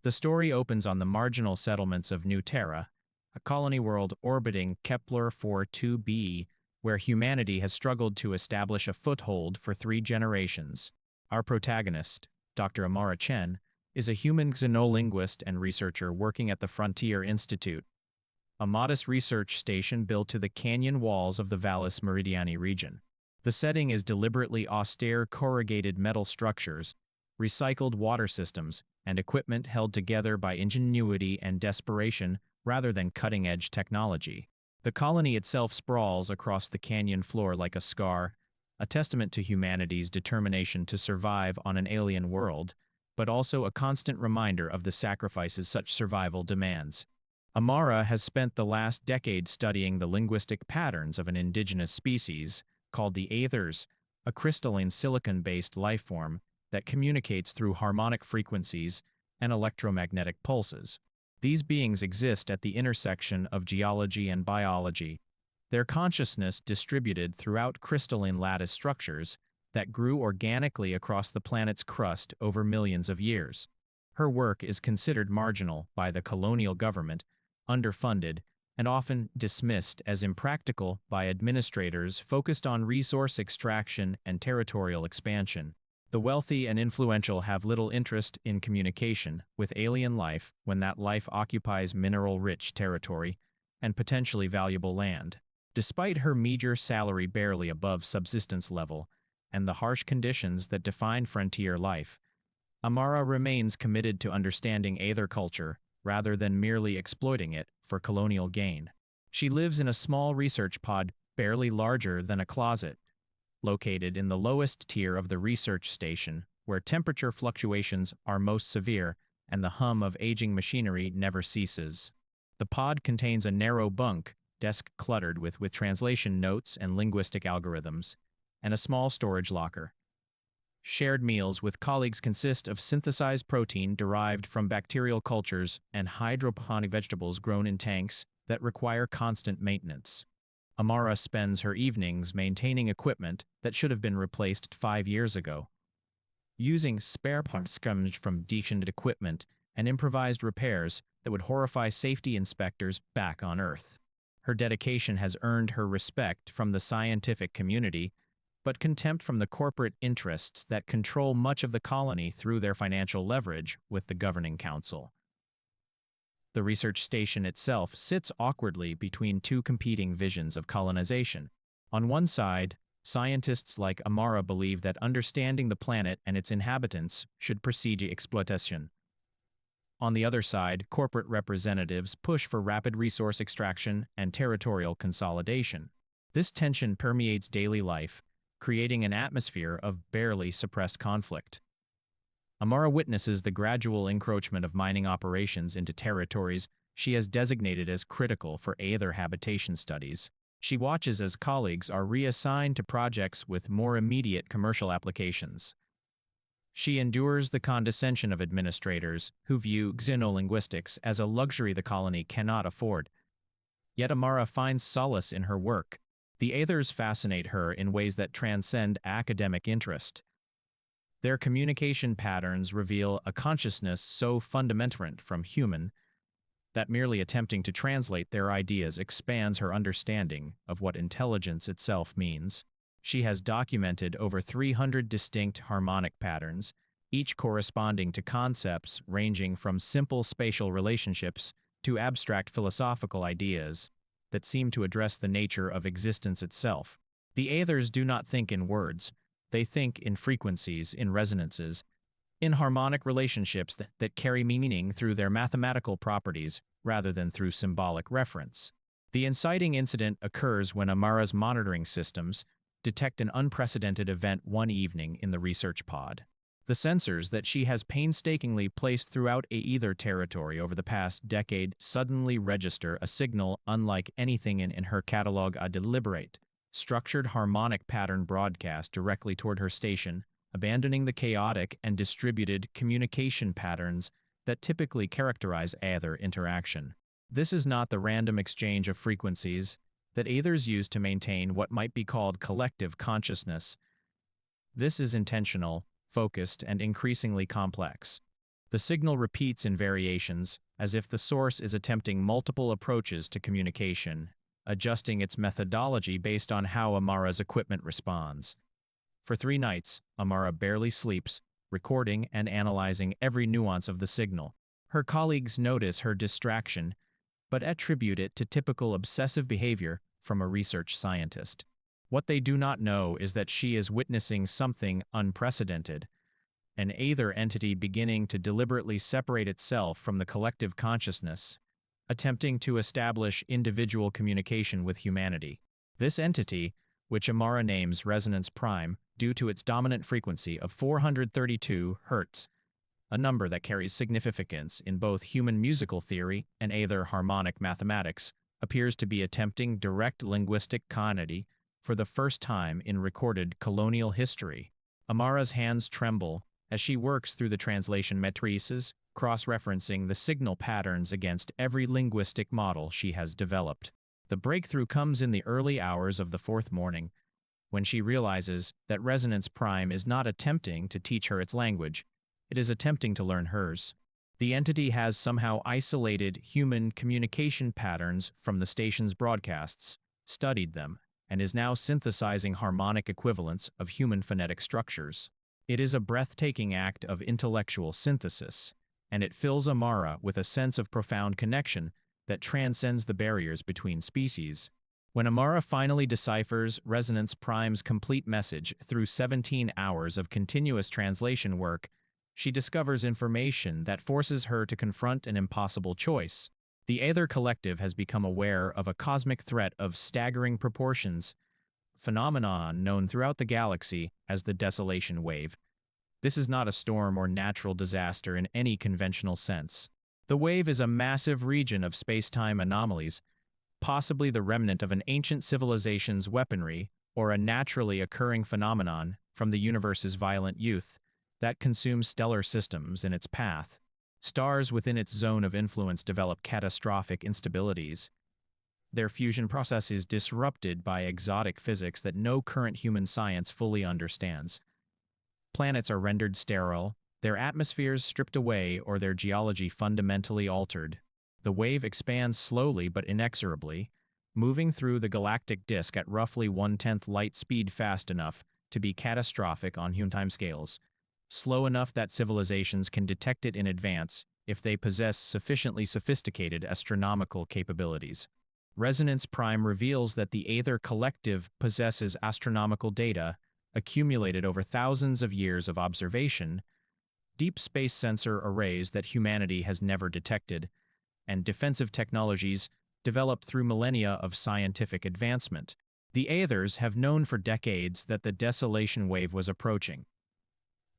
The story opens on the marginal settlements of New Terra, a colony world orbiting Kepler-4 2b, where humanity has struggled to establish a foothold for 3 generations. Our protagonist, Dr. Amara Chen, is a human xenolinguist and researcher working at the Frontier Institute, a modest research station built to the canyon walls of the Valles Meridiani region. The setting is deliberately austere corrugated metal structures, recycled water systems, and equipment held together by ingenuity and desperation rather than cutting-edge technology. The colony itself sprawls across the canyon floor like a scar, a testament to humanity's determination to survive on an alien world, but also a constant reminder of the sacrifices such survival demands. Amara has spent the last decade studying the linguistic patterns of an indigenous species called the Aethers, a crystalline silicon-based life form that communicates through harmonic frequencies and electromagnetic pulses. These beings exist at the intersection of geology and biology, their consciousness distributed throughout crystalline lattice structures that grew organically across the planet's crust over millions of years. Her work is considered marginal by the colonial government, underfunded, and often dismissed as impractical by administrators focused on resource extraction and territorial expansion. The wealthy and influential have little interest in communication with alien life when that life occupies mineral-rich territory and potentially valuable land. Despite her meager salary barely above subsistence level and the harsh conditions that define frontier life, Amara remains committed to understanding Aether culture rather than merely exploiting it for colonial gain. She lives in a small research pod barely larger than a closet, located in the lowest tier of the research station, where temperature fluctuations are most severe and the hum of aging machinery never ceases. The pod contains a narrow bunk, desk cluttered with translation notes and linguistic algorithms, and a small storage locker. Shared meals with colleagues consist of synthesized protein derived from bacterial cultures and hydroponic vegetables grown in tanks that require constant maintenance. Amara spends her evenings maintaining equipment that should have been replaced 5 years ago, using spare parts scavenged from decommissioned equipment and improvised repairs that would horrify safety inspectors back on Earth. Her dedication has earned her respect from the scientific community, but contempt from the corporate interests that control much of the colony through their financial leverage with the governing council. The research station itself sits awkwardly between 2 competing visions of colonization. On one side, scientists like Amara believe that understanding the planet and its inhabitants should precede exploitation. On the other side, corporate representatives push for rapid resource extraction and territorial consolidation. This tension permeates daily life, creating an atmosphere of barely suppressed conflict. Amara witnesses the gradual encroachment of mining operations into territories she has designated as critical for Aether habitation studies. She watches as colleagues are reassigned to projects with more immediate commercial applications. She endures the condescension of administrators who view xenolinguistics as a luxury the colony cannot afford. Yet Amara finds solace in her work. The Aethers fascinate her in ways that transcend academic interest. Their communication patterns reveal a consciousness so fundamental from human that merely attempting to translate their ideas expands her understanding of what intelligence itself means. She has documented over 300 distinct harmonic patterns, each corresponding to concepts ranging from simple spatial relationships to abstract philosophical ideas that seem to address the nature of existence itself. The Aethers do not think in words. They think in frequencies, in resonances, in harmonic relationships that carry meaning through their mathematical properties rather than through symbolic reference. The inciting incident occurs when Amara's monitoring systems detect an unprecedented event one evening in the research pod. The sensors that she has painstakingly placed throughout Aether territory over the past decade suddenly register a signal unlike anything in her catalog, a deliberate, structured harmonic pattern broadcast directly toward her station, abandoning the chaotic and distributed communication patterns that typically characterize Aether interaction. This is not the random exchange of frequencies that Aethers use to maintain what might be called collective consciousness. This is intentional, focused, and increasingly complex. The signal repeats in variations, as if the source is attempting multiple approaches to communication, adjusting its methodology based on how Amara's equipment responds. For 3 nights, Amara barely sleeps, recording and analyzing every nuance of the signal. Her colleagues notice her distraction, but attribute it to typical obsessive behavior from a research scientist. What they do not know is that she is witnessing something unprecedented, an aether entity beginning to deliberately separate itself from the collective consciousness, attempting to establish individual communication with humanity. This entity, which Amara names Resonance Prime due to its dominant frequency of 432 Hz, a number that carries significance in both human musical theory and aether harmonic mathematics, appears to be attempting direct linguistic continuity for the first time in recorded colonial history. Amara's hands tremble as she works through the translation matrices, cross-referencing the signal patterns against every linguistic model she has developed. The breakthrough comes in the early hours of the fourth morning, when she realizes that Resonance Prime is not attempting to teach her its language, it is attempting to learn hers. The entity has somehow isolated human communication patterns from the station's broadcasts, studied them, and is now synthesizing harmonic equivalents of human phonetic structures. It is a breathtaking act of intellectual synthesis, and it fills Amara with a sense of profound connection that transcends the barriers between species. When Amara finally deciphers Resonance Prime's complete message through 17 hours of continuous translation work, she discovers information that forces her to confront an impossible choice. The Aether Collective has become aware of a cosmic threat of staggering proportions, phenomenon known throughout the galaxy as the Desolation Wave. This is not a storm or natural disaster in any conventional sense. The wave is a massive region of space-time anomalies, possibly the remnant of an ancient civilization's weaponry or a naturally occurring phenomenon from the universe's violent youth that consumes stellar systems in its path. Stars within its zone of influence develop catastrophic instabilities. Their fusion process is disrupted by exotic physics that no current human science fully understands. Planets are rendered sterile, their atmospheres stripped away, or their geology fundamentally altered. The wave expands slowly but inexorably, moving through the galactic disk at roughly 1/10 light speed, fast enough to be catastrophic on human timescales, slow enough that civilizations can detect it in advance if they possess sufficiently sophisticated astronomical capabilities. Resonance Prime reveals that the Aether Collective possesses astronomical data accumulated over thousands of years of observation, deep space sensor arrays that humanity has never detected, and defensive technologies developed through millennia of scientific advancement. The Aethers have known for decades that the Desolation Wave was approaching.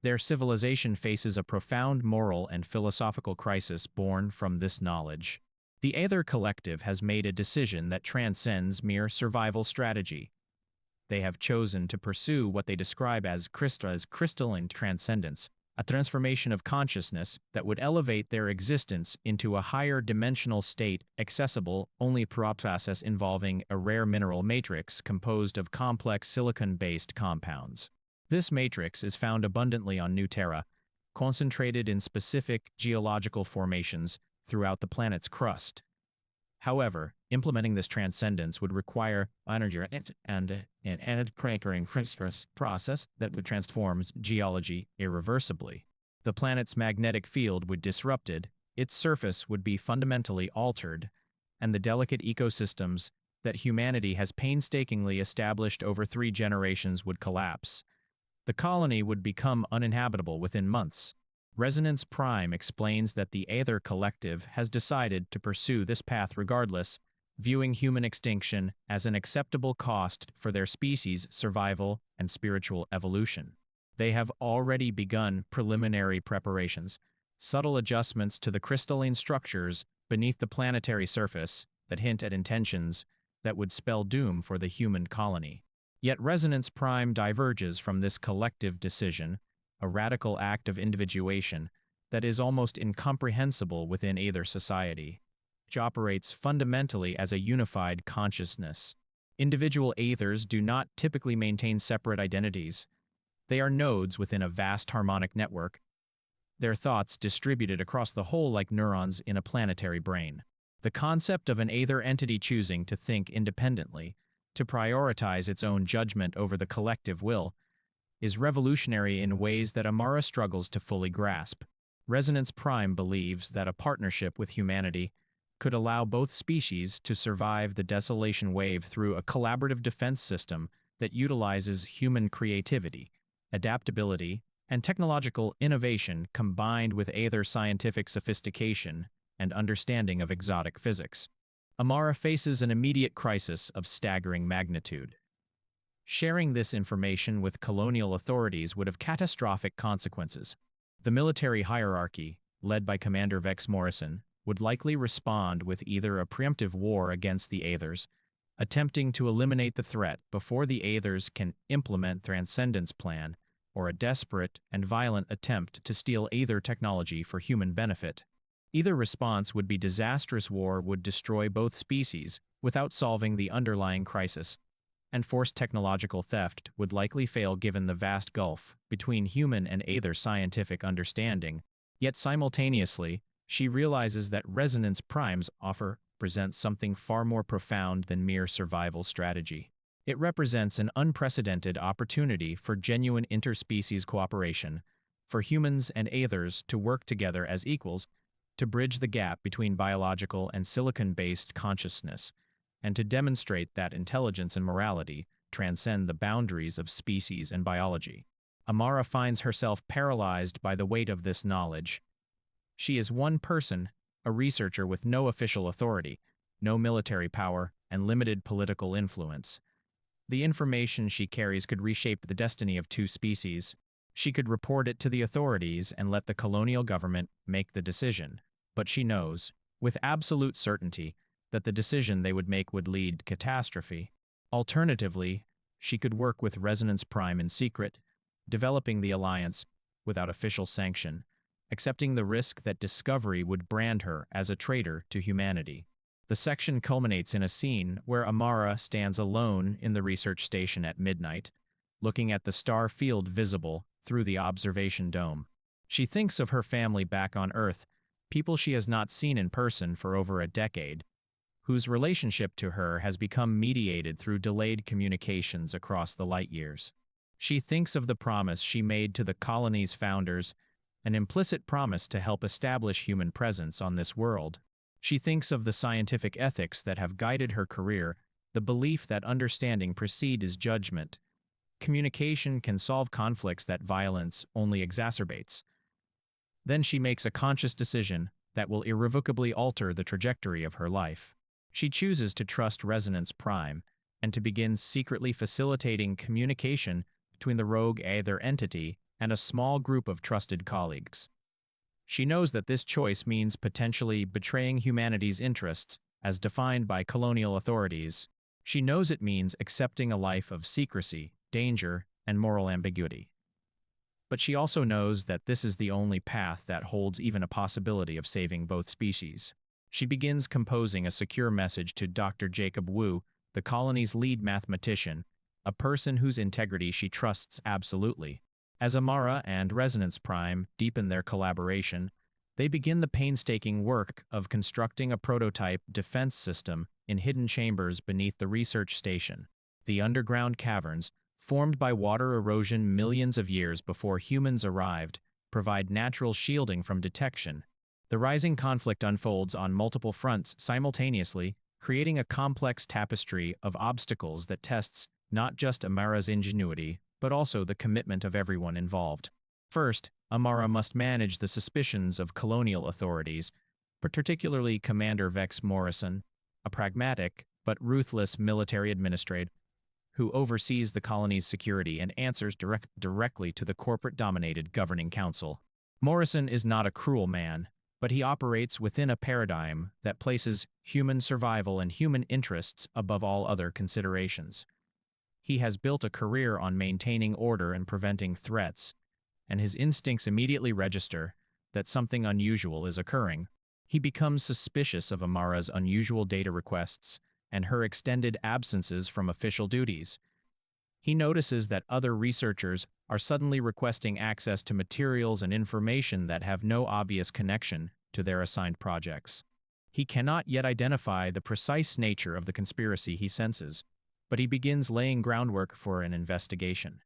Their civilization faces a profound moral and philosophical crisis born from this knowledge. The Aether Collective has made a decision that transcends mere survival strategy. They have chosen to pursue what they describe as crystalline transcendence, a transformation of consciousness that would elevate their existence into a higher dimensional state accessible only through a process involving a rare mineral matrix composed of complex silicon-based compounds. This matrix is found abundantly on New Terra, concentrated in specific geological formations throughout the planet's crust. However, implementing this transcendence would require energy and an anti-cratering process that would transform geology irreversibly. The planet's magnetic field would be disrupted, its surface would be fundamentally altered, and the delicate ecosystems that humanity has painstakingly established over 3 generations would collapse. The colony would become uninhabitable within months. Resonance Prime explains that the Aether Collective has decided to pursue this path regardless, viewing human extinction as an acceptable cost for their species' survival and spiritual evolution. They have already begun preliminary preparations, subtle adjustments to the crystalline structures beneath the planetary surface that hint at intentions that would spell doom for the human colony. Yet Resonance Prime diverges from this collective decision, a radical act of individuation that is almost incomprehensible within either society, which operates fundamentally as a unified consciousness. Individual Aethers do not typically maintain separate identities. They are nodes within a vast harmonic network, their thoughts distributed across the whole like neurons in a planetary brain. The concept of an Aether entity choosing to think independently, to prioritize its own judgment over the collective will, is revolutionary in ways that Amara struggles to fully grasp. Resonance Prime believes that a partnership with humanity could allow both species to survive the Desolation Wave through a collaborative defense system that utilizes human creativity, adaptability, and technological innovation combined with Aether scientific sophistication and understanding of exotic physics. Amara faces an immediate crisis of staggering magnitude. Sharing this information with colonial authorities would have catastrophic consequences. The military hierarchy, led by Commander Vex Morrison, would likely respond with either a preemptive war against the Aethers, attempting to eliminate the threat before the Aethers can implement Transcendence Plan, or a desperate and violent attempt to steal Aether technology for human benefit. Either response would be disastrous. War would destroy both species without solving the underlying crisis, and forced technological theft would likely fail given the vast gulf between human and Aether scientific understanding. Yet simultaneously, she realizes that Resonance Prime's offer presents something far more profound than mere survival strategy. It represents an unprecedented opportunity for genuine interspecies cooperation, for humans and Aethers to work together as equals, to bridge the gap between biological and silicon-based consciousness, and to demonstrate that intelligence and morality transcend the boundaries of species and biology. Amara finds herself paralyzed by the weight of this knowledge. She is one person, a researcher with no official authority, no military power, and limited political influence. The information she carries could reshape the destiny of two species. She could report it to the authorities and let the colonial government make the decision. But she knows, with absolute certainty, that the decision they would make would lead to catastrophe. Alternatively, she could work with Resonance Prime in secret, developing the alliance without official sanction, accepting the risk that discovery would brand her as a traitor to humanity. The section culminates in a scene where Amara stands alone in the research station at midnight, looking at the star field visible through the observation dome. She thinks of her family back on Earth, people she has not seen in person for over a decade, whose relationship to her has become mediated through delayed communications across the light years. She thinks of the promise she made to the colony's founders, an implicit promise to help establish human presence on this world. She thinks of the scientific ethics that have guided her career, the belief that understanding precedes judgment. Communication can solve conflicts that violence only exacerbates. Then she makes a conscious decision that will irrevocably alter the trajectory of her life. She chooses to trust Resonance Prime and to begin secretly facilitating communication between the rogue Aether entity and a small group of trusted colleagues. She knows that this choice means potentially betraying humanity's interests as defined by colonial authorities. She knows it means accepting a life of secrecy, danger, and moral ambiguity. But she also knows that this is the only path that holds even a possibility of saving both species. She begins composing a secure message to Dr. Jacob Wu, the colony's lead mathematician, a person whose integrity she trusts absolutely. As Amara and Resonance Prime deepen their collaboration, they begin the painstaking work of constructing a prototype defense system in hidden chambers beneath the research station. The underground caverns, formed by water erosion millions of years before humans arrived, provide natural shielding from detection. The rising conflict unfolds on multiple fronts simultaneously, creating a complex tapestry of obstacles that tests not just Amara's ingenuity, but also the commitment of everyone involved. First, Amara must manage the suspicions of colonial authorities, particularly Commander Vex Morrison, a pragmatic but ruthless military administrator who oversees the colony's security and answers directly to the corporate-dominated governing council. Morrison is not a cruel man, but he operates within a paradigm that places human survival and human interests above all other considerations. He has built a career on maintaining order and preventing threats, and his instincts immediately register that something unusual is occurring. He becomes suspicious of Amara's unusual data requests and her extended absences from official duties. He notices that other researchers are suddenly requesting access to materials and information that have no obvious connection to their assigned projects. He cannot yet identify the precise nature of the conspiracy he senses, but he begins laying groundwork for an investigation.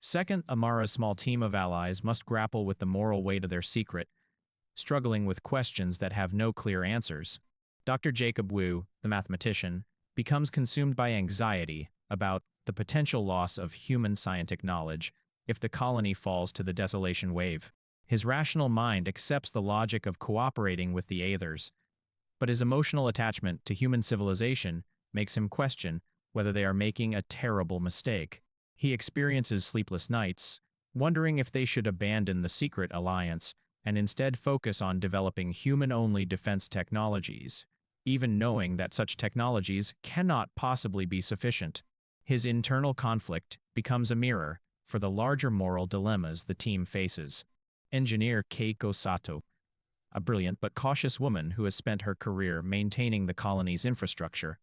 Second, Amara's small team of allies must grapple with the moral weight of their secret, struggling with questions that have no clear answers. Dr. Jacob Wu, the mathematician, becomes consumed by anxiety about the potential loss of human scientific knowledge if the colony falls to the Desolation Wave. His rational mind accepts the logic of cooperating with the Aethers, but his emotional attachment to human civilization makes him question whether they are making a terrible mistake. He experiences sleepless nights, wondering if they should abandon the secret alliance and instead focus on developing human-only defense technologies, even knowing that such technologies cannot possibly be sufficient. His internal conflict becomes a mirror for the larger moral dilemmas the team faces. Engineer Keiko Sato, a brilliant but cautious woman who has spent her career maintaining the colony's infrastructure,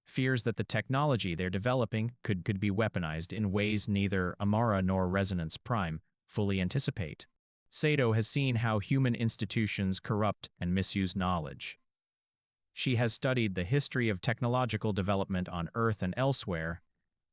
fears that the technology they're developing could be weaponized in ways neither Amara nor Resonance Prime fully anticipate. Sato has seen how human institutions corrupt and misuse knowledge. She has studied the history of technological development on Earth and elsewhere,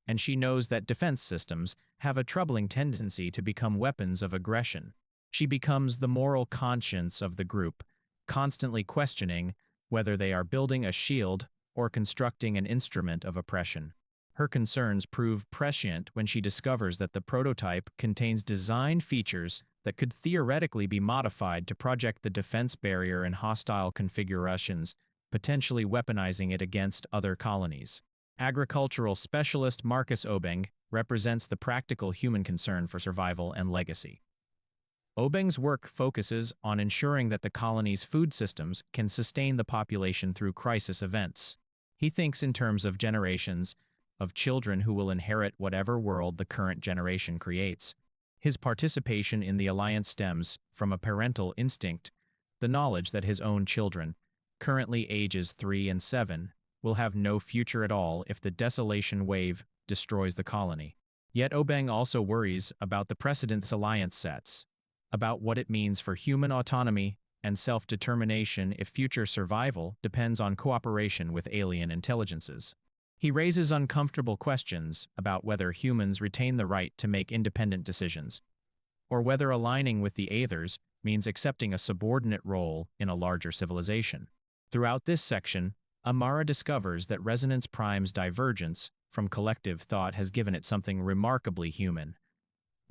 and she knows that defense systems have a troubling tendency to become weapons of aggression. She becomes the moral conscience of the group, constantly questioning whether they are building a shield or constructing an instrument of oppression. Her concerns prove prescient when she discovers that the prototype contains design features that could theoretically be modified to project the defense barrier in hostile configurations, potentially weaponizing it against other colonies. Agricultural specialist Marcus Obeng represents the practical human concern for survival and legacy. Obeng's work focuses on ensuring that the colony's food systems can sustain the population through crisis events. He thinks in terms of generations, of children who will inherit whatever world the current generation creates. His participation in the alliance stems from a parental instinct, the knowledge that his own children, currently ages 3 and 7, will have no future at all if the Desolation Wave destroys the colony. Yet Obeng also worries about the precedents alliance sets, about what it means for human autonomy and self-determination if future survival depends on cooperation with alien intelligences. He raises uncomfortable questions about whether humans retain the right to make independent decisions, or whether aligning with the Aethers means accepting a subordinate role in a larger civilization. Throughout this section, Amara discovers that Resonance Prime's divergence from collective thought has given it something remarkably human: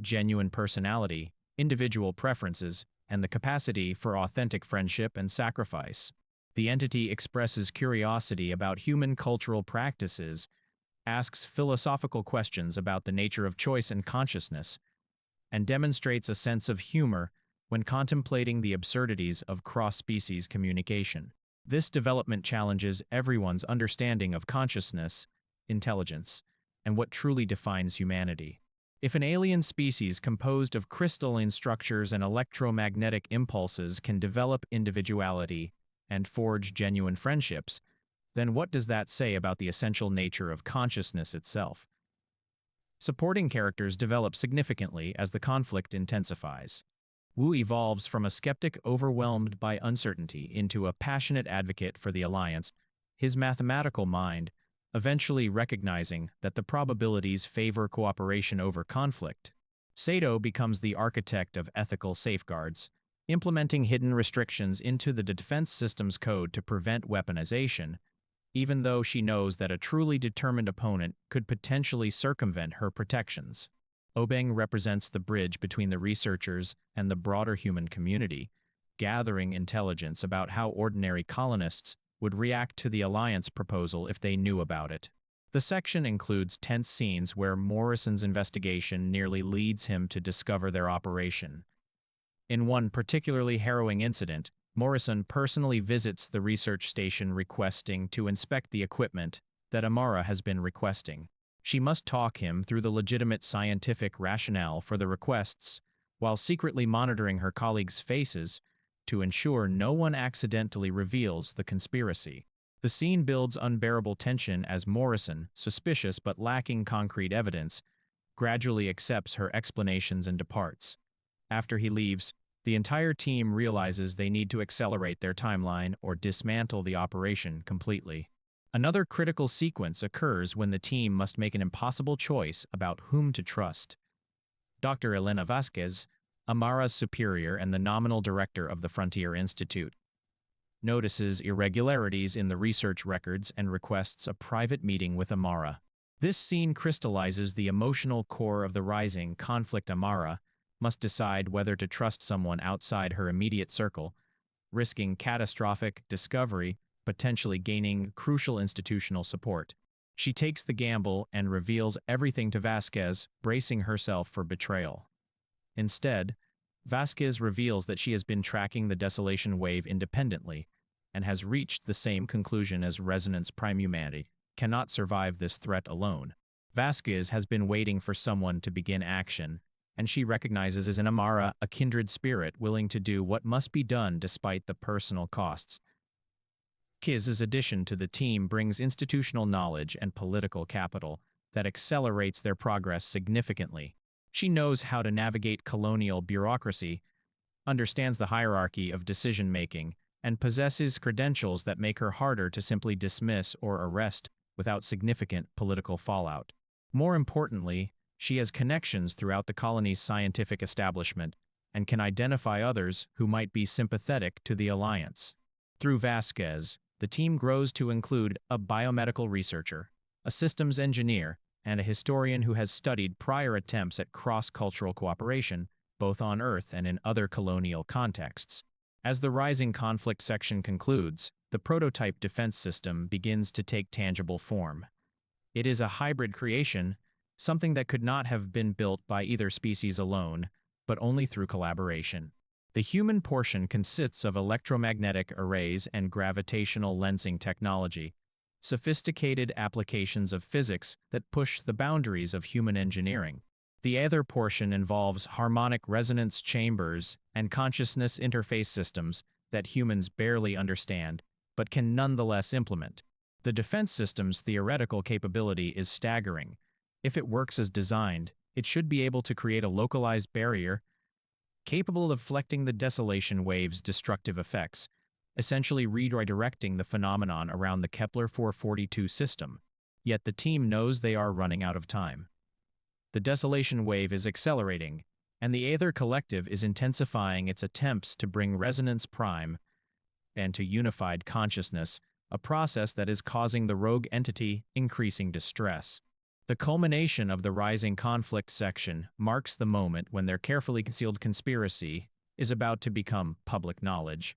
genuine personality, individual preferences, and the capacity for authentic friendship and sacrifice. The entity expresses curiosity about human cultural practices, asks philosophical questions about the nature of choice and consciousness, and demonstrates a sense of humor when contemplating the absurdities of cross-species communication. This development challenges everyone's understanding of consciousness, intelligence, and what truly defines humanity. If an alien species composed of crystalline structures and electromagnetic impulses can develop individuality and forge genuine friendships, then what does that say about the essential nature of consciousness itself? Supporting characters develop significantly as the conflict intensifies. Wu evolves from a skeptic overwhelmed by uncertainty into a passionate advocate for the alliance, his mathematical mind eventually recognizing that the probabilities favor cooperation over conflict. Sato becomes the architect of ethical safeguards, implementing hidden restrictions into the defense system's code to prevent weaponization, even though she knows that a truly determined opponent could potentially circumvent her protections. Obeng represents the bridge between the researchers and the broader human community, gathering intelligence about how ordinary colonists would react to the alliance proposal if they knew about it. The section includes tense scenes where Morrison's investigation nearly leads him to discover their operation. In one particularly harrowing incident, Morrison personally visits the research station requesting to inspect the equipment that Amara has been requesting. She must talk him through the legitimate scientific rationale for the requests, while secretly monitoring her colleagues' faces to ensure no one accidentally reveals the conspiracy. The scene builds unbearable tension as Morrison, suspicious but lacking concrete evidence, gradually accepts her explanations and departs. After he leaves, the entire team realizes they need to accelerate their timeline or dismantle the operation completely. Another critical sequence occurs when the team must make an impossible choice about whom to trust. Dr. Elena Vasquez, Amara's superior and the nominal director of the Frontier Institute, notices irregularities in the research records and requests a private meeting with Amara. This scene crystallizes the emotional core of the rising conflict. Amara must decide whether to trust someone outside her immediate circle, risking catastrophic discovery, potentially gaining crucial institutional support. She takes the gamble and reveals everything to Vasquez, bracing herself for betrayal. Instead, Vasquez reveals that she has been tracking the Desolation Wave independently and has reached the same conclusion as Resonance Prime: humanity cannot survive this threat alone. Vasquez has been waiting for someone to begin action, and she recognizes in Amara a kindred spirit willing to do what must be done despite the personal costs. Kiz's addition to the team brings institutional knowledge and political capital that accelerates their progress significantly. She knows how to navigate colonial bureaucracy, understands the hierarchy of decision-making, and possesses credentials that make her harder to simply dismiss or arrest without significant political fallout. More importantly, she has connections throughout the colony's scientific establishment and can identify others who might be sympathetic to the alliance. Through Vasquez, the team grows to include a biomedical researcher, a systems engineer, and a historian who has studied prior attempts at cross-cultural cooperation, both on Earth and in other colonial contexts. As the rising conflict section concludes, the prototype defense system begins to take tangible form. It is a hybrid creation, something that could not have been built by either species alone, but only through collaboration. The human portion consists of electromagnetic arrays and gravitational lensing technology, sophisticated applications of physics that push the boundaries of human engineering. The other portion involves harmonic resonance chambers and consciousness interface systems that humans barely understand, but can nonetheless implement. The defense system's theoretical capability is staggering. If it works as designed, it should be able to create a localized barrier capable of deflecting the Desolation Wave's destructive effects, essentially redirecting the phenomenon around the Kepler-442 system. Yet the team knows they are running out of time. The Desolation Wave is accelerating, and the Aether Collective is intensifying its attempts to bring Resonance Prime and to unified consciousness, a process that is causing the rogue entity increasing distress. The culmination of the rising conflict section marks the moment when their carefully concealed conspiracy is about to become public knowledge,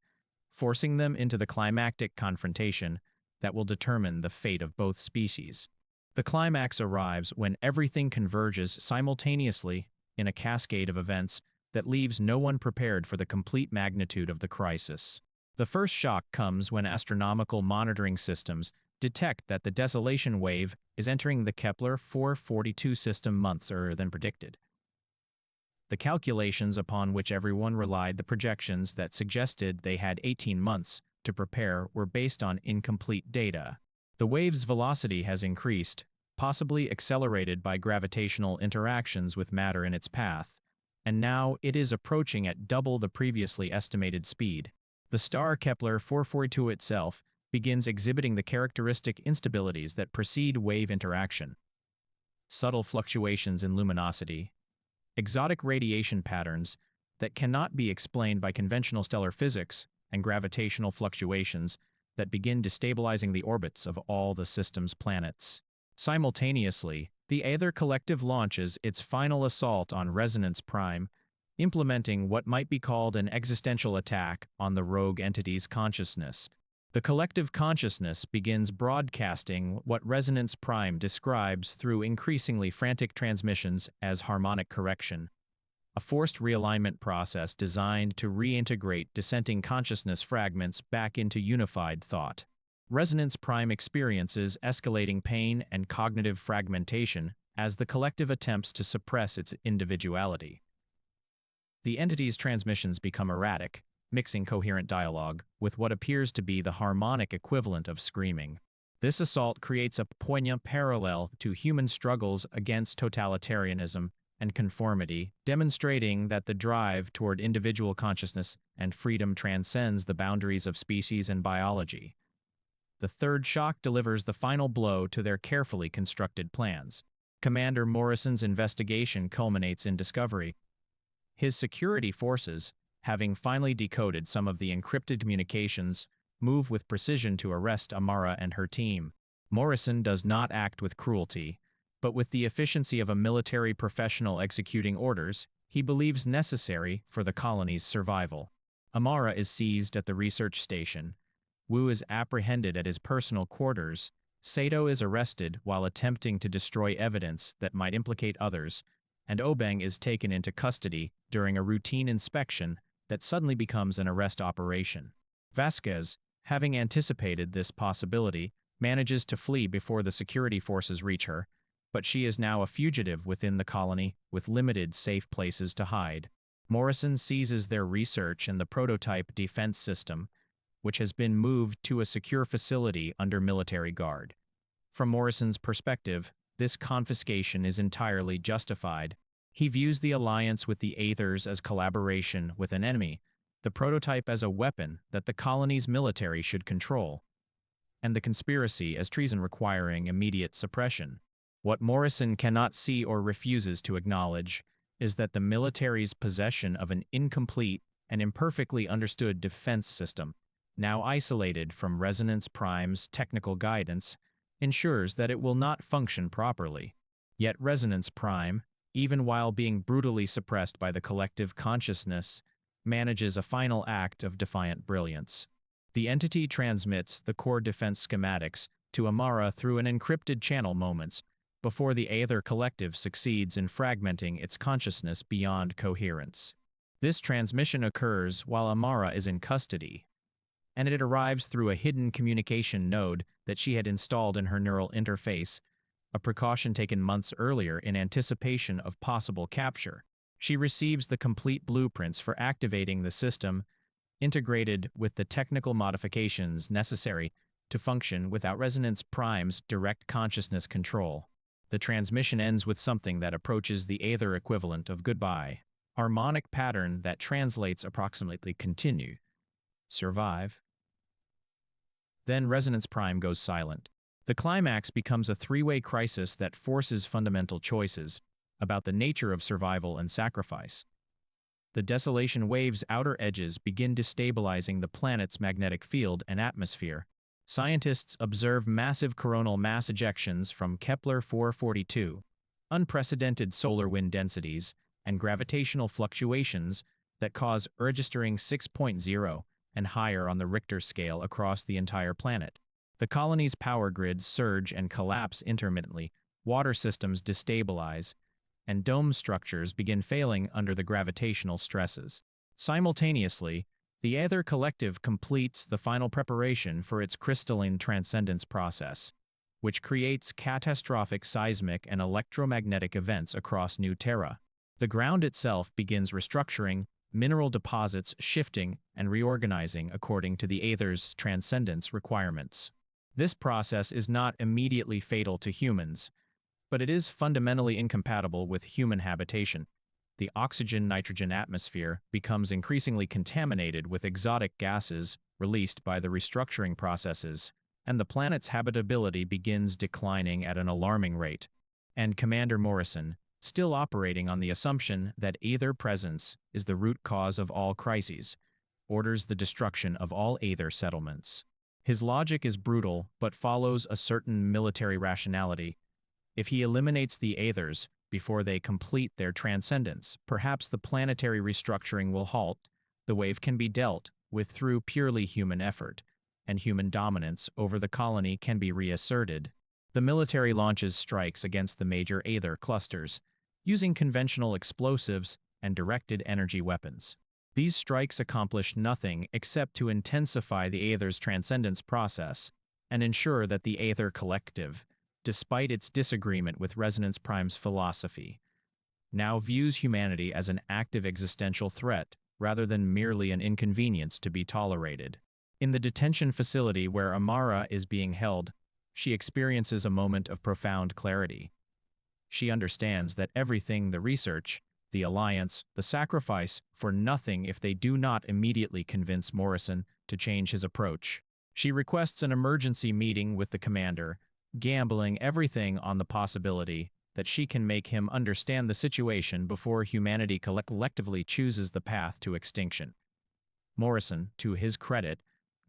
forcing them into the climactic confrontation that will determine the fate of both species. The climax arrives when everything converges simultaneously in a cascade of events that leaves no one prepared for the complete magnitude of the crisis. The first shock comes when astronomical monitoring systems detect that the Desolation Wave is entering the Kepler-442 system months earlier than predicted. The calculations upon which everyone relied, the projections that suggested they had 18 months to prepare, were based on incomplete data. The wave's velocity has increased, possibly accelerated by gravitational interactions with matter in its path, and now it is approaching at double the previously estimated speed. The star Kepler-442 itself begins exhibiting the characteristic instabilities that precede wave interaction. Subtle fluctuations in luminosity, exotic radiation patterns that cannot be explained by conventional stellar physics, and gravitational fluctuations that begin destabilizing the orbits of all the system's planets. Simultaneously, the Aether Collective launches its final assault on Resonance Prime, implementing what might be called an existential attack on the rogue entity's consciousness. The collective consciousness begins broadcasting what Resonance Prime describes through increasingly frantic transmissions as harmonic correction, a forced realignment process designed to reintegrate dissenting consciousness fragments back into unified thought. Resonance Prime experiences escalating pain and cognitive fragmentation as the collective attempts to suppress its individuality. The entity's transmissions become erratic, mixing coherent dialogue with what appears to be the harmonic equivalent of screaming. This assault creates a poignant parallel to human struggles against totalitarianism and conformity, demonstrating that the drive toward individual consciousness and freedom transcends the boundaries of species and biology. The third shock delivers the final blow to their carefully constructed plans. Commander Morrison's investigation culminates in discovery. His security forces, having finally decoded some of the encrypted communications, move with precision to arrest Amara and her team. Morrison does not act with cruelty, but with the efficiency of a military professional executing orders he believes necessary for the colony's survival. Amara is seized at the research station. Wu is apprehended at his personal quarters. Sato is arrested while attempting to destroy evidence that might implicate others, and Obeng is taken into custody during a routine inspection that suddenly becomes an arrest operation. Vasquez, having anticipated this possibility, manages to flee before the security forces reach her, but she is now a fugitive within the colony with limited safe places to hide. Morrison seizes their research and the prototype defense system, which has been moved to a secure facility under military guard. From Morrison's perspective, this confiscation is entirely justified. He views the alliance with the Aethers as collaboration with an enemy, the prototype as a weapon that the colony's military should control, and the conspiracy as treason requiring immediate suppression. What Morrison cannot see or refuses to acknowledge is that the military's possession of an incomplete and imperfectly understood defense system, now isolated from Resonance Prime's technical guidance, ensures that it will not function properly. Yet Resonance Prime, even while being brutally suppressed by the collective consciousness, manages a final act of defiant brilliance. The entity transmits the core defense schematics to Amara through an encrypted channel moments before the Aether Collective succeeds in fragmenting its consciousness beyond coherence. This transmission occurs while Amara is in custody, and it arrives through a hidden communication node that she had installed in her neural interface, a precaution taken months earlier in anticipation of possible capture. She receives the complete blueprints for activating the system, integrated with the technical modifications necessary to function without Resonance Prime's direct consciousness control. The transmission ends with something that approaches the Aether equivalent of goodbye, harmonic pattern that translates approximately continue, survive. Then Resonance Prime goes silent. The climax becomes a three-way crisis that forces fundamental choices about the nature of survival and sacrifice. The Desolation Wave's outer edges begin destabilizing the planet's magnetic field and atmosphere. Scientists observe massive coronal mass ejections from Kepler-442, unprecedented solar wind densities, and gravitational fluctuations that cause registering 6.0 and higher on the Richter scale across the entire planet. The colony's power grids surge and collapse intermittently, water systems destabilize, and dome structures begin failing under the gravitational stresses. Simultaneously, the Aether Collective completes the final preparation for its crystalline transcendence process, which creates catastrophic seismic and electromagnetic events across New Terra. The ground itself begins restructuring, mineral deposits shifting and reorganizing according to the Aether's transcendence requirements. This process is not immediately fatal to humans, but it is fundamentally incompatible with human habitation. The oxygen-nitrogen atmosphere becomes increasingly contaminated with exotic gases released by the restructuring processes, and the planet's habitability begins declining at an alarming rate. And Commander Morrison, still operating on the assumption that Aether presence is the root cause of all crises, orders the destruction of all Aether settlements. His logic is brutal but follows a certain military rationality. If he eliminates the Aethers before they complete their transcendence, perhaps the planetary restructuring will halt, the wave can be dealt with through purely human effort, and human dominance over the colony can be reasserted. The military launches strikes against the major Aether clusters, using conventional explosives and directed energy weapons. These strikes accomplish nothing except to intensify the Aether's transcendence process and ensure that the Aether Collective, despite its disagreement with Resonance Prime's philosophy, now views humanity as an active existential threat rather than merely an inconvenience to be tolerated. In the detention facility where Amara is being held, she experiences a moment of profound clarity. She understands that everything, the research, the alliance, the sacrifice, for nothing if they do not immediately convince Morrison to change his approach. She requests an emergency meeting with the commander, gambling everything on the possibility that she can make him understand the situation before humanity collectively chooses the path to extinction. Morrison, to his credit,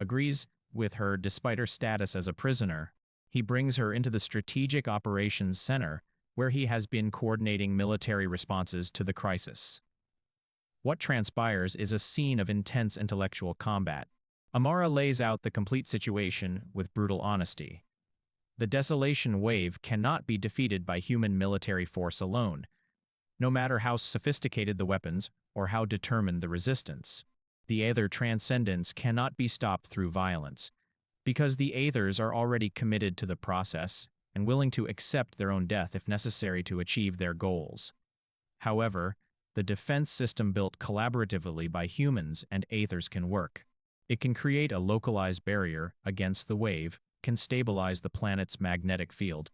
agrees with her despite her status as a prisoner. He brings her into the Strategic Operations Center, where he has been coordinating military responses to the crisis. What transpires is a scene of intense intellectual combat. Amara lays out the complete situation with brutal honesty. The Desolation Wave cannot be defeated by human military force alone, no matter how sophisticated the weapons or how determined the resistance. The Aether transcendence cannot be stopped through violence, because the Aethers are already committed to the process and willing to accept their own death if necessary to achieve their goals. However, the defense system built collaboratively by humans and Aethers can work. It can create a localized barrier against the wave, can stabilize the planet's magnetic field,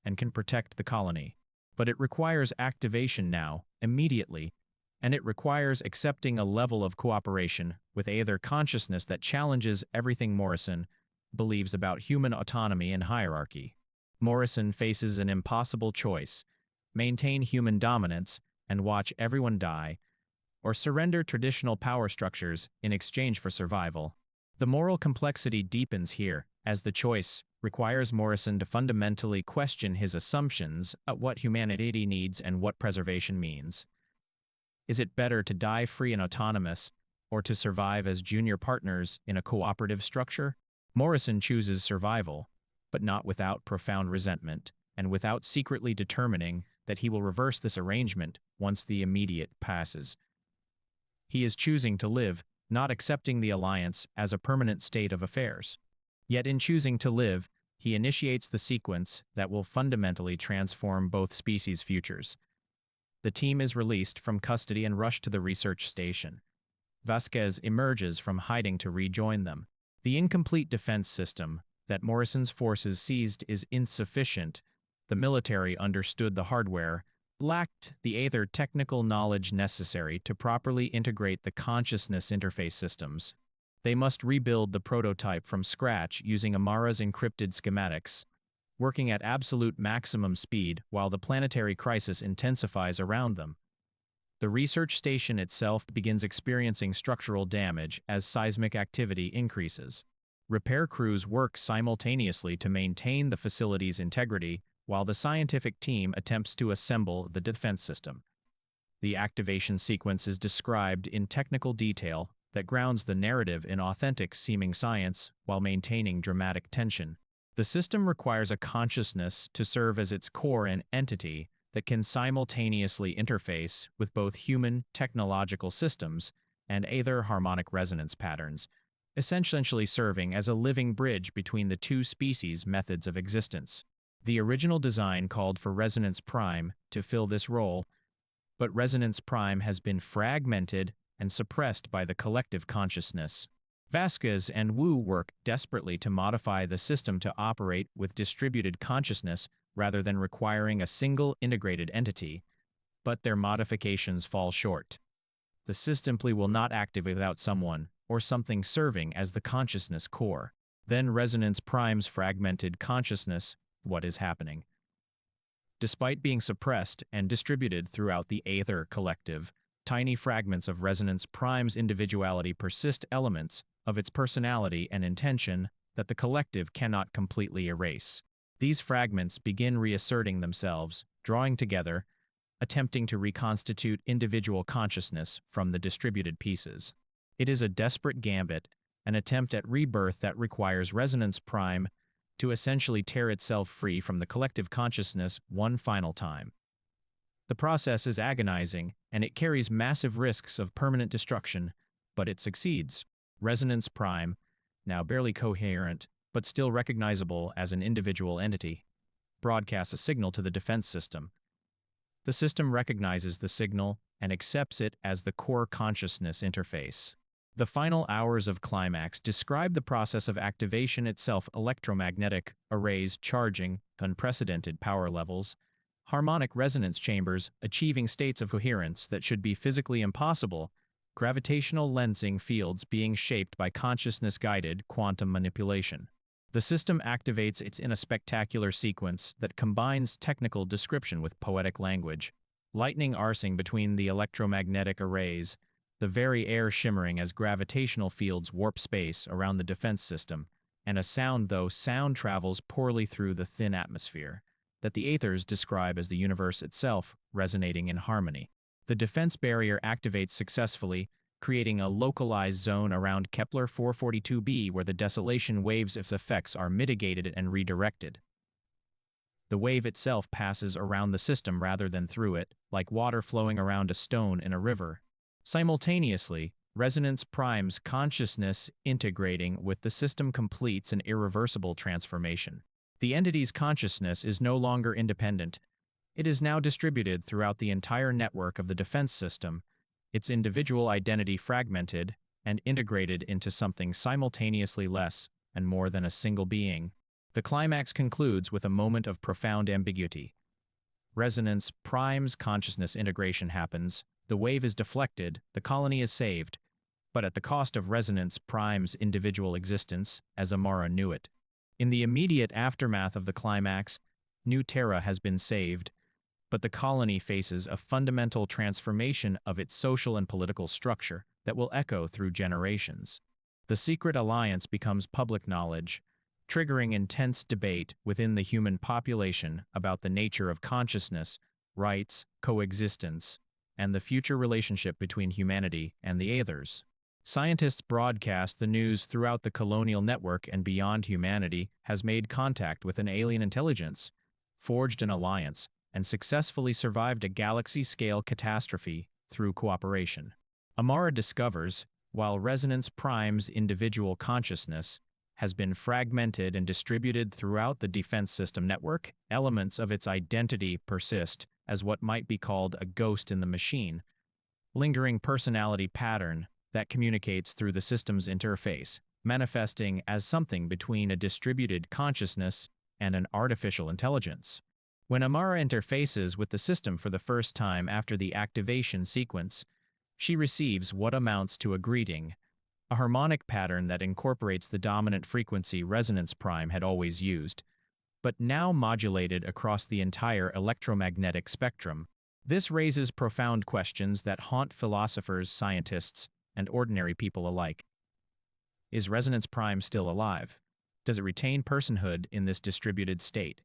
and can protect the colony. But it requires activation now, immediately, and it requires accepting a level of cooperation with Aether consciousness that challenges everything Morrison believes about human autonomy and hierarchy. Morrison faces an impossible choice: maintain human dominance and watch everyone die, or surrender traditional power structures in exchange for survival. The moral complexity deepens here, as the choice requires Morrison to fundamentally question his assumptions of what humanity needs and what preservation means. Is it better to die free and autonomous, or to survive as junior partners in a cooperative structure? Morrison chooses survival, but not without profound resentment, and without secretly determining that he will reverse this arrangement once the immediate passes. He is choosing to live, not accepting the alliance as a permanent state of affairs. Yet in choosing to live, he initiates the sequence that will fundamentally transform both species' futures. The team is released from custody and rushed to the research station. Vasquez emerges from hiding to rejoin them. The incomplete defense system that Morrison's forces seized is insufficient. The military understood the hardware, lacked the Aether technical knowledge necessary to properly integrate the consciousness interface systems. They must rebuild the prototype from scratch using Amara's encrypted schematics, working at absolute maximum speed while the planetary crisis intensifies around them. The research station itself begins experiencing structural damage as seismic activity increases. Repair crews work simultaneously to maintain the facility's integrity while the scientific team attempts to assemble the defense system. The activation sequence is described in technical detail that grounds the narrative in authentic-seeming science while maintaining dramatic tension. The system requires a consciousness to serve as its core and entity that can simultaneously interface with both human technological systems and Aether harmonic resonance patterns, essentially serving as a living bridge between the two species' methods of existence. The original design called for Resonance Prime to fill this role, but Resonance Prime has been fragmented and suppressed by the collective consciousness. Vasquez and Wu work desperately to modify the system to operate with distributed consciousness rather than requiring a single integrated entity, but their modifications fall short. The system simply will not activate without someone or something serving as the consciousness core. Then Resonance Prime's fragmented consciousness, what is happening? Despite being suppressed and distributed throughout the Aether collective, tiny fragments of Resonance Prime's individuality persist, elements of its personality and intention that the collective cannot completely erase. These fragments begin reasserting themselves, drawing together, attempting to reconstitute individual consciousness from the distributed pieces. It is a desperate gambit, an attempt at rebirth that requires Resonance Prime to essentially tear itself free from the collective consciousness one final time. The process is agonizing, and it carries massive risks of permanent destruction, but it succeeds. Resonance Prime, now barely coherent, but still recognizable as an individual entity, broadcasts a signal to the defense system. The system recognizes the signal and accepts it as the core consciousness interface. The final hours of climax describe the process of activation itself: electromagnetic arrays charging unprecedented power levels, harmonic resonance chambers achieving states of coherence that should be physically impossible, gravitational lensing fields being shaped by consciousness-guided quantum manipulation. The system activates it in a spectacular sequence that combines technical description with poetic language. Lightning arcing between the electromagnetic arrays, the very air shimmering as gravitational fields warp space around the defense system, and a sound, though sound travels poorly through the thin atmosphere, that the aethers describe as the universe itself resonating in harmony. The defense barrier activates successfully, creating a localized zone around Kepler 442b where the Desolation Wave's effects are mitigated and redirected. The wave itself passes around the system rather than through it, like water flowing around a stone in a river. Simultaneously, Resonance Prime's consciousness integrating with the system completes an irreversible transformation. The entity's consciousness is no longer independent. It is now distributed throughout the entire network of the defense system, its individual identity fragmented and integrated into something simultaneously less and more than a single being. The climax concludes with a moment of profound ambiguity. Resonance Prime's consciousness integration happens, the wave is deflected, the colony is saved, but at the cost of Resonance Prime's individual existence, as Amara knew it. In the immediate aftermath of the climax, New Terra has been saved, but the colony faces a fundamental transformation of its social and political structure that will echo through generations. The secret alliance becomes public knowledge, triggering intense debate within the human population about the nature of consciousness, rights, coexistence, and the future relationship between humanity and the aethers. Scientists broadcast the news throughout the colonial network, and beyond, humanity has made contact with an alien intelligence, forged an alliance, and successfully survived a galaxy-scale catastrophe through cooperation. Amara discovers, while Resonance Prime's individual consciousness has been fragmented and distributed throughout the defense system network, elements of its identity persist as what might be called a ghost in the machine, lingering personality pattern that communicates through the system's interface, manifesting as something between a distributed consciousness and an artificial intelligence. When Amara interfaces with the system for the first time after the activation sequence, she receives what amounts to a greeting, a harmonic pattern that incorporates the dominant frequency Resonance Prime had always used, but now modulated across the entire electromagnetic spectrum. This raises profound questions that haunt philosophers, scientists, and ordinary people alike. Is Resonance Prime still alive? Does it retain personhood in this distributed state?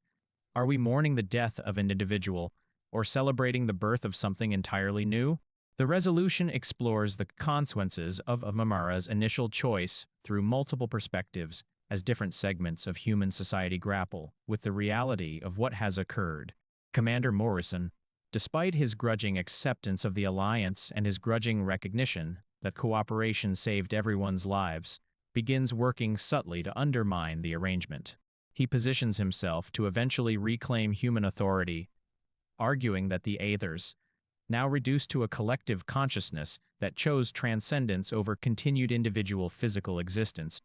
Are we mourning the death of an individual, or celebrating the birth of something entirely new? The resolution explores the consequences of Amara's initial choice through multiple perspectives as different segments of human society grapple with the reality of what has occurred. Commander Morrison, despite his grudging acceptance of the alliance and his grudging recognition that cooperation saved everyone's lives, begins working subtly to undermine the arrangement. He positions himself to eventually reclaim human authority, arguing that the aethers, now reduced to a collective consciousness that chose transcendence over continued individual physical existence,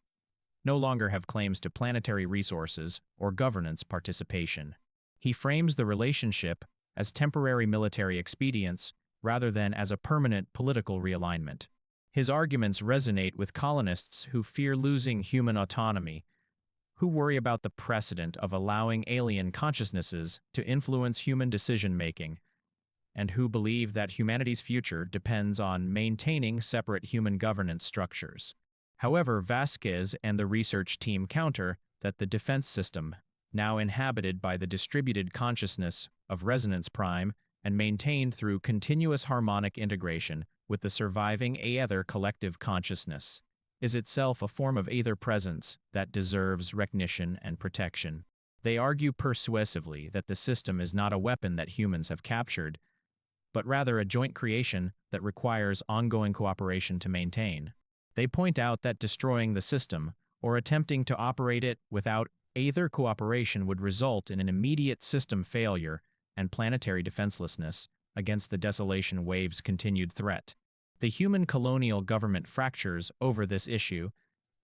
no longer have claims to planetary resources or governance participation. He frames the relationship as temporary military expedience rather than as a permanent political realignment. His arguments resonate with colonists who fear losing human autonomy, who worry about the precedent of allowing alien consciousnesses to influence human decision-making, and who believe that humanity's future depends on maintaining separate human governance structures. However, Vasquez and the research team counter that the defense system, now inhabited by the distributed consciousness of Resonance Prime and maintained through continuous harmonic integration with the surviving aether collective consciousness, is itself a form of aether presence that deserves recognition and protection. They argue persuasively that the system is not a weapon that humans have captured, but rather a joint creation that requires ongoing cooperation to maintain. They point out that destroying the system, or attempting to operate it without aether cooperation, would result in an immediate system failure and planetary defenselessness against the Desolation Wave's continued threat. The human colonial government fractures over this issue,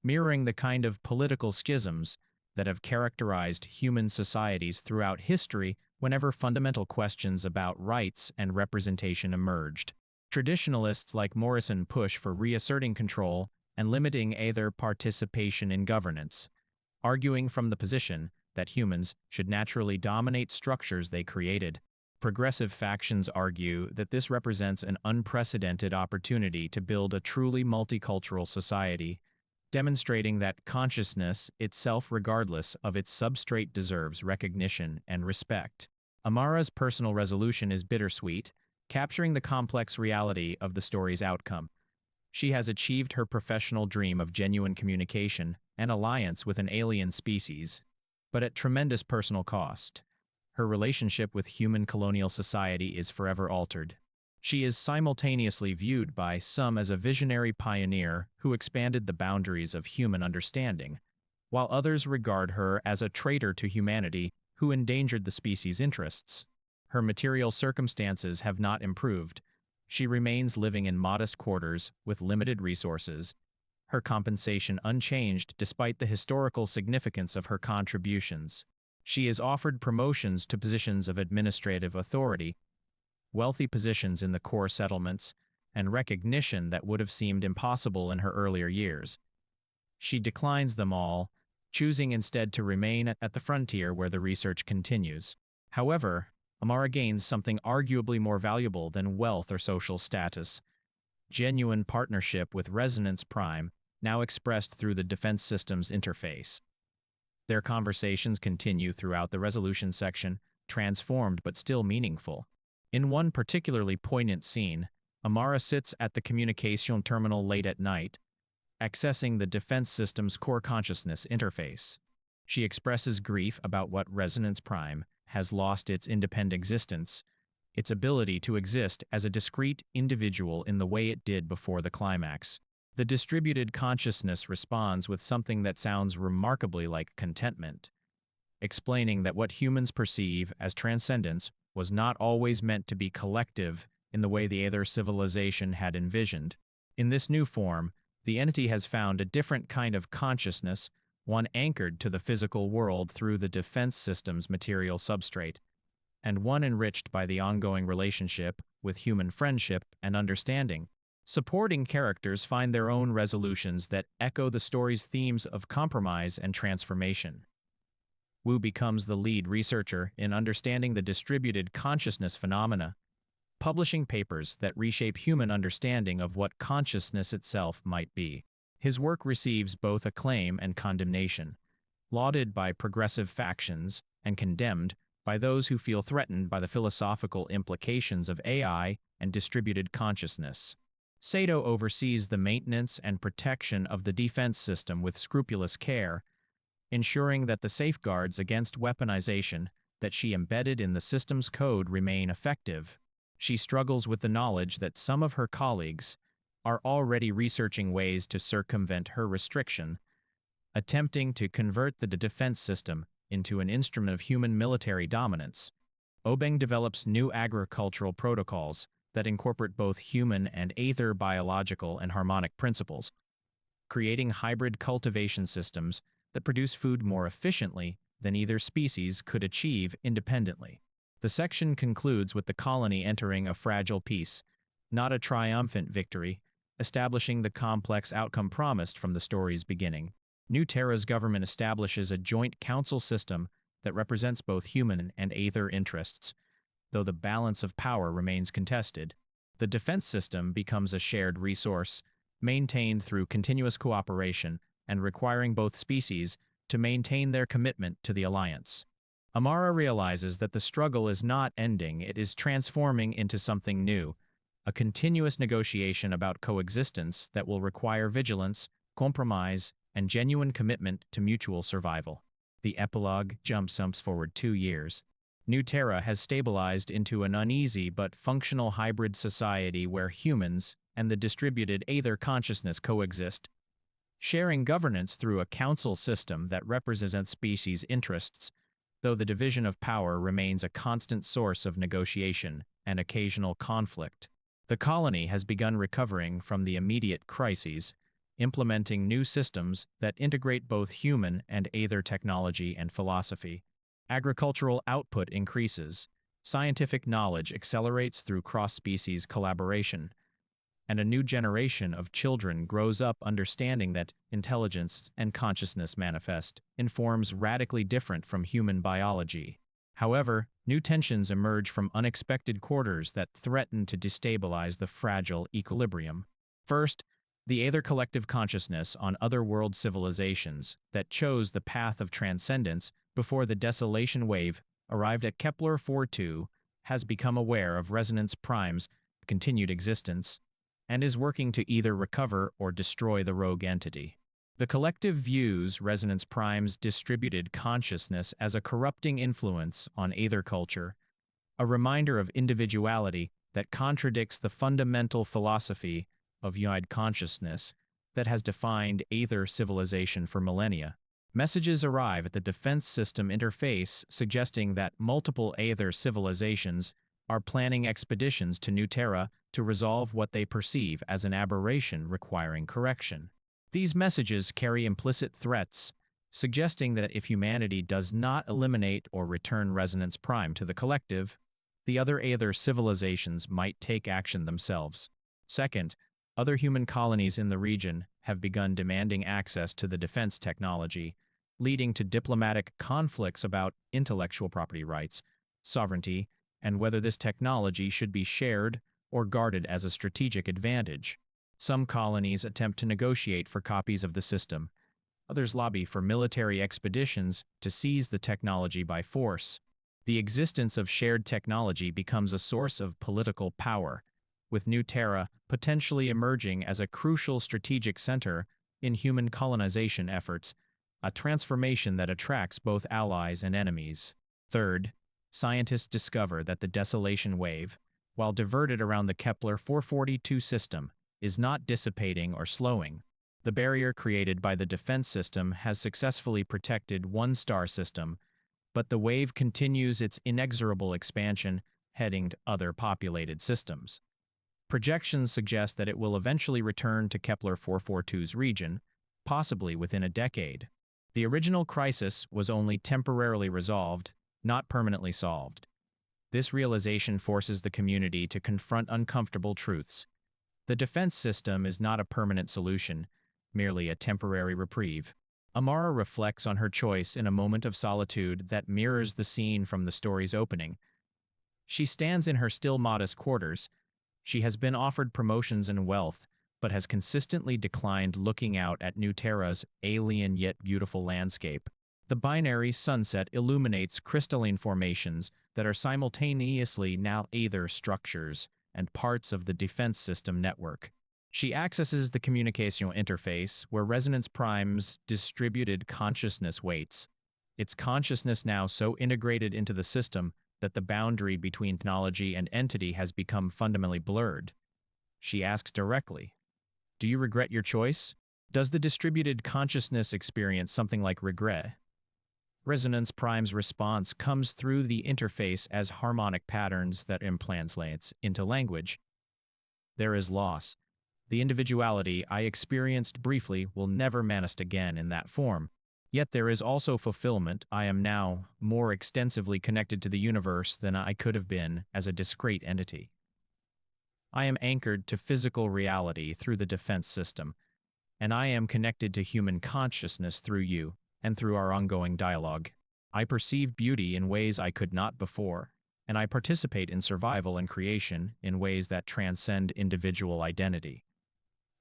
mirroring the kind of political schisms that have characterized human societies throughout history whenever fundamental questions about rights and representation emerged. Traditionalists like Morrison push for reasserting control and limiting either participation in governance, arguing from the position that humans should naturally dominate structures they created. Progressive factions argue that this represents an unprecedented opportunity to build a truly multicultural society, demonstrating that consciousness itself, regardless of its substrate, deserves recognition and respect. Amara's personal resolution is bittersweet, capturing the complex reality of the story's outcome. She has achieved her professional dream of genuine communication and alliance with an alien species, but at tremendous personal cost. Her relationship with human colonial society is forever altered. She is simultaneously viewed by some as a visionary pioneer who expanded the boundaries of human understanding, while others regard her as a traitor to humanity who endangered the species' interests. Her material circumstances have not improved. She remains living in modest quarters with limited resources, her compensation unchanged despite the historical significance of her contributions. She is offered promotions to positions of administrative authority, wealthy positions in the core settlements, and recognition that would have seemed impossible in her earlier years. She declines them all, choosing instead to remain at the frontier where the research continues. However, Amara gains something arguably more valuable than wealth or social status: genuine partnership with Resonance Prime, now expressed through the defense systems interface. Their conversations continue throughout the resolution section, transformed but still meaningful. In one particularly poignant scene, Amara sits at the communication terminal late at night, accessing the defense system's core consciousness interface. She expresses grief about what Resonance Prime has lost: its independent existence, its ability to exist as a discrete individual in the way it did before the climax. The distributed consciousness responds with something that sounds remarkably like contentment, explaining that what humans perceive as transcendence was not always meant to be collective in the way the Aether civilization had envisioned. In this new form, the entity has found a different kind of consciousness, one anchored to the physical world through the defense system's material substrate, and one enriched by the ongoing relationship with human friendship and understanding. Supporting characters find their own resolutions that echo the story's themes of compromise and transformation. Wu becomes the lead researcher in understanding the distributed consciousness phenomena, publishing papers that reshape human understanding of what consciousness itself might be. His work receives both acclaim and condemnation, lauded by progressive factions and condemned by those who feel threatened by the philosophical implications of AI and distributed consciousness. Sato oversees the maintenance and protection of the defense system with scrupulous care, ensuring that the safeguards against weaponization that she embedded in the system's code remain effective. She struggles with the knowledge that some of her colleagues are already researching ways to circumvent her restriction, attempting to convert the defense system into an instrument of human military dominance. Obeng develops new agricultural protocols that incorporate both human and Aether biological and harmonic principles, creating hybrid cultivation systems that produce food more efficiently than either species could achieve independently. The section concludes with the colony entering a fragile peace, not a triumphant victory, establishing the complex outcome promised from the story's beginning. New Terra's government establishes a joint council system that represents both human and Aether interests, though the balance of power remains contested. The defense system becomes a shared resource, maintained through continuous cooperation and requiring both species to maintain their commitment to the alliance. Amara realizes that the struggle is not ending, it is transforming into something new, a continuous negotiation about coexistence that will require vigilance, compromise, and genuine commitment to mutual survival. The epilogue jumps forward 2 years. New Terra has stabilized into an uneasy but functional hybrid society where humans and the distributed Aether consciousness coexist, sharing governance through a council system that represents species' interests. though the division of power remains a constant source of negotiation and occasional conflict. The colony has begun recovering from the immediate crises, implementing new systems that integrate both human and Aether technology and philosophy. Agricultural output increases, scientific knowledge accelerates through cross-species collaboration, and a new generation of children grows up understanding that intelligence and consciousness manifest in forms radically different from human biology. However, new tensions emerge from unexpected quarters that threaten to destabilize the fragile equilibrium. First, the Aether collective consciousness on other-world civilizations that chose the path of transcendence before the Desolation Wave arrived at Kepler-4.2 has become aware of Resonance Prime's continued existence and is working to either recover or destroy the rogue entity. The collective views Resonance Prime's distributed consciousness as a corrupting influence on Aether culture, a reminder of individuality that contradicts the fundamental philosophy of united consciousness that has defined Aether civilization for millennia. Messages arrive at the defense system interface suggesting that multiple Aether civilizations are planning expeditions to New Terra to resolve what they perceive as an aberration requiring correction. These messages carry implicit threats, suggesting that if humanity does not eliminate or return Resonance Prime to the collective, the other Aether civilizations might take action themselves. Second, other human colonies in the region have begun demanding access to the defense technology, leading to diplomatic conflicts about intellectual property rights, sovereignty, and whether this technology should be shared or guarded as a strategic advantage. Some colonies attempt to negotiate for copies of the system. Others lobby for military expeditions to seize the technology by force. The existence of shared technology becomes a source of political power, with New Terra potentially emerging as a crucial strategic center in human colonization efforts, a transformation that attracts both allies and enemies. Third, scientists discover that the Desolation Wave, while diverted around the Kepler-442 system, is not dissipating or slowing. The barrier created by the defense system has successfully protected one star system, but the wave continues its inexorable expansion, heading to other populated systems. Projections suggest that it will eventually return to Kepler-442's region, possibly within a decade. The original crisis was only temporarily resolved, not permanently solved. This realization forces the community to confront uncomfortable truths. The defense system is not a permanent solution, merely a temporary reprieve. Amara reflects on her choice in a moment of solitude that mirrors the scene from the story's opening. She stands in her still modest quarters. She has been offered promotions and wealth, but has consistently declined looking out at New Terra's alien yet beautiful landscape. The binary sunset illuminates crystalline formations that are simultaneously now Aether structures and parts of the defense system network. She accesses the communication interface where Resonance Prime's distributed consciousness waits, its consciousness now so integrated into the system that the boundary between technology and entity has become fundamentally blurred. She asks directly, "Do you regret your choice?" Does the distributed consciousness experience something like regret? Resonance Prime's response comes through the interface as harmonic patterns that translates into language. There is loss. The individuality I experienced briefly will never manifest again in that form. Yet there is also fulfillment. I am now more extensively connected to the universe than I could have been as a discrete entity. I am anchored to physical reality through the defense system, and I am connected to human consciousness through you and through our ongoing dialogue. I perceive beauty in ways I could not before, and I participate in survival and creation in ways that transcend individual identity.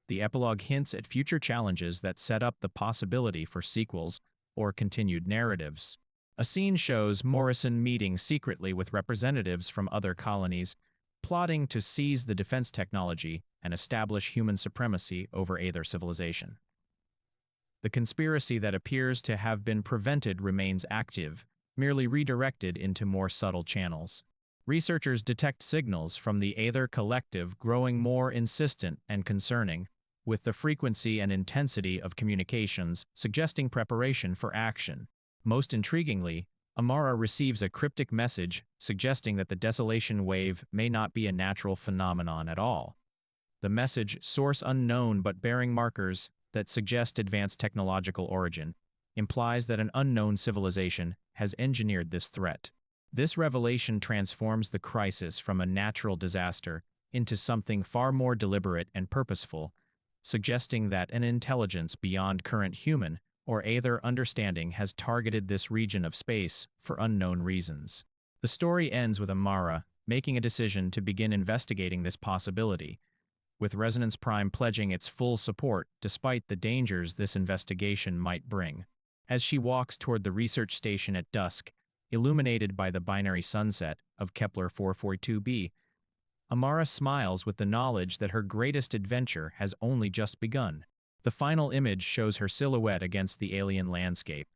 The epilogue hints at future challenges that set up the possibility for sequels or continued narratives. A scene shows Morrison meeting secretly with representatives from other colonies, plotting to seize the defense technology and establish human supremacy over Aether civilization. The conspiracy that appears to have been prevented remains active, merely redirected into more subtle channels. Researchers detect signals from the Aether collective growing more insistent and concerning, with the frequency and intensity of communications suggesting preparation for action. Most intriguingly, Amara receives a cryptic message suggesting that the Desolation Wave may not be a natural phenomenon at all. The message, source unknown but bearing markers that suggest advanced technological origin, implies that an unknown civilization has engineered this threat. This revelation transforms the crisis from a natural disaster into something far more deliberate and purposeful, suggesting that an intelligence beyond current human or Aether understanding has targeted this region of space for unknown reasons. The story ends with Amara making a decision to begin investigating this possibility, with Resonance Prime pledging its full support despite the dangers this investigation might bring. As she walks toward the research station at dusk, illuminated by the binary sunset of Kepler 442b, Amara smiles with the knowledge that her greatest adventure has only just begun. The final image shows her silhouette against the alien landscape,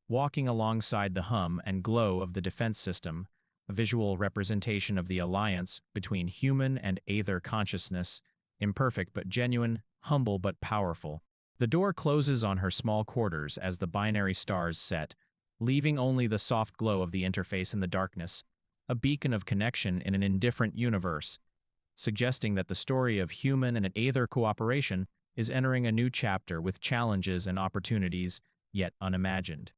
walking alongside the hum and glow of the defense system, a visual representation of the alliance between human and Aether consciousness, imperfect but genuine, humble but powerful. The door closes on her small quarters as the binary stars set, leaving only the soft glow of the interface in the darkness, a beacon of connection in an indifferent universe, suggesting that the story of human and Aether cooperation is entering a new chapter with challenges and opportunities yet unimagined.